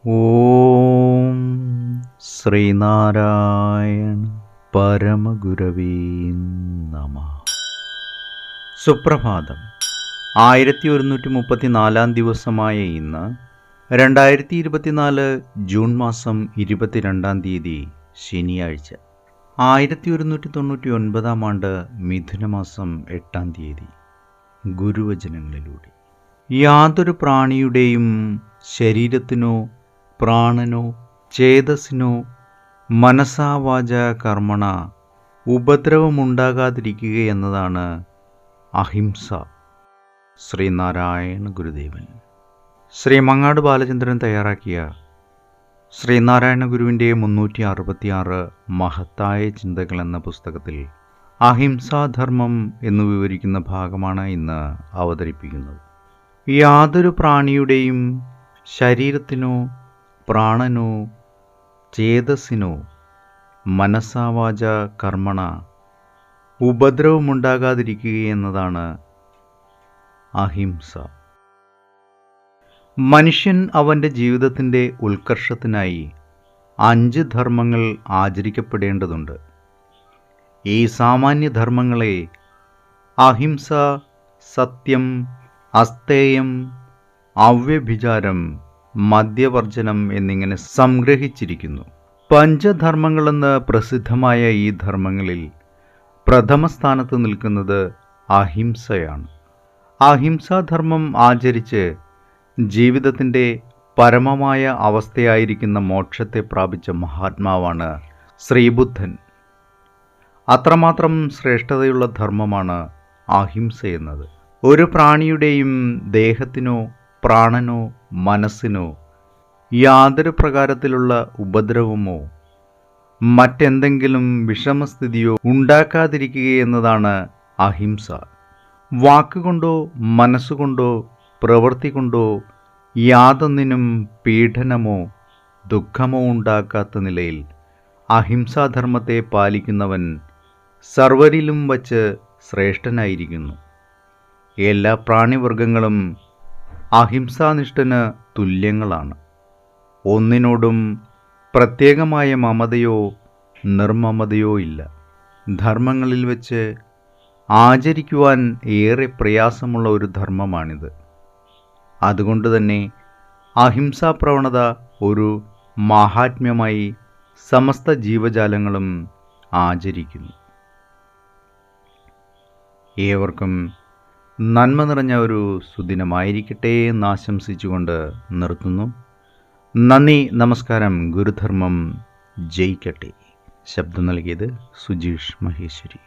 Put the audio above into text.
ഓം ശ്രീനാരായണ പരമഗുരവേ നമഃ. സുപ്രഭാതം. 1134 ദിവസമായ ഇന്ന് 2024 ജൂൺ മാസം 22 ശനിയാഴ്ച, 1199 ആണ്ട് മിഥുനമാസം 8 ഗുരുവചനങ്ങളിലൂടെ. യാതൊരു പ്രാണിയുടെയും ശരീരത്തിനോ പ്രാണനോ ചേതസ്സിനോ മനസാ വാച കർമ്മണ ഉപദ്രവമുണ്ടാകാതിരിക്കുക എന്നതാണ് അഹിംസ. ശ്രീനാരായണ ഗുരുദേവൻ. ശ്രീ മങ്ങാട് ബാലചന്ദ്രൻ തയ്യാറാക്കിയ ശ്രീനാരായണ ഗുരുവിൻ്റെ 366 മഹത്തായ ചിന്തകൾ എന്ന പുസ്തകത്തിൽ അഹിംസാധർമ്മം എന്ന് വിവരിക്കുന്ന ഭാഗമാണ് ഇന്ന് അവതരിപ്പിക്കുന്നത്. യാതൊരു പ്രാണിയുടെയും ശരീരത്തിനോ പ്രാണനോ ചേതസ്സിനോ മനസാ വാച കർമ്മണ ഉപദ്രവമുണ്ടാകാതിരിക്കുക എന്നതാണ് അഹിംസ. മനുഷ്യൻ അവൻ്റെ ജീവിതത്തിൻ്റെ ഉത്കർഷത്തിനായി 5 ധർമ്മങ്ങൾ ആചരിക്കപ്പെടേണ്ടതുണ്ട്. ഈ സാമാന്യധർമ്മങ്ങളെ അഹിംസ, സത്യം, അസ്തേയം, അവ്യഭിചാരം, മദ്യവർജനം എന്നിങ്ങനെ സംഗ്രഹിച്ചിരിക്കുന്നു. പഞ്ചധർമ്മങ്ങളെന്ന് പ്രസിദ്ധമായ ഈ ധർമ്മങ്ങളിൽ പ്രഥമ സ്ഥാനത്ത് നിൽക്കുന്നത് അഹിംസയാണ്. അഹിംസാധർമ്മം ആചരിച്ച് ജീവിതത്തിൻ്റെ പരമമായ അവസ്ഥയായിരിക്കുന്ന മോക്ഷത്തെ പ്രാപിച്ച മഹാത്മാവാണ് ശ്രീബുദ്ധൻ. അത്രമാത്രം ശ്രേഷ്ഠതയുള്ള ധർമ്മമാണ് അഹിംസ എന്നത്. ഒരു പ്രാണിയുടെയും ദേഹത്തിനോ പ്രാണനോ മനസ്സിനോ യാതൊരു പ്രകാരത്തിലുള്ള ഉപദ്രവമോ മറ്റെന്തെങ്കിലും വിഷമസ്ഥിതിയോ ഉണ്ടാക്കാതിരിക്കുക എന്നതാണ് അഹിംസ. വാക്കുകൊണ്ടോ മനസ്സുകൊണ്ടോ പ്രവൃത്തി കൊണ്ടോ യാതൊന്നിനും പീഡനമോ ദുഃഖമോ ഉണ്ടാക്കാത്ത നിലയിൽ അഹിംസാധർമ്മത്തെ പാലിക്കുന്നവൻ സർവരിലും വച്ച് ശ്രേഷ്ഠനായിരിക്കുന്നു. എല്ലാ പ്രാണിവർഗങ്ങളും അഹിംസാനിഷ്ഠന് തുല്യങ്ങളാണ്. ഒന്നിനോടും പ്രത്യേകമായ മമതയോ നിർമ്മമതയോ ഇല്ല. ധർമ്മങ്ങളിൽ വെച്ച് ആചരിക്കുവാൻ ഏറെ പ്രയാസമുള്ള ഒരു ധർമ്മമാണിത്. അതുകൊണ്ട് തന്നെ അഹിംസാ പ്രവണത ഒരു മാഹാത്മ്യമായി സമസ്ത ജീവജാലങ്ങളും ആചരിക്കുന്നു. ഏവർക്കും നന്മ നിറഞ്ഞ ഒരു സുദിനമായിരിക്കട്ടെ എന്ന് ആശംസിച്ചുകൊണ്ട് നിർത്തുന്നു. നന്ദി, നമസ്കാരം. ഗുരുധർമ്മം ജയിക്കട്ടെ. ശബ്ദം നൽകിയത് സുജീഷ് മഹേശ്വരി.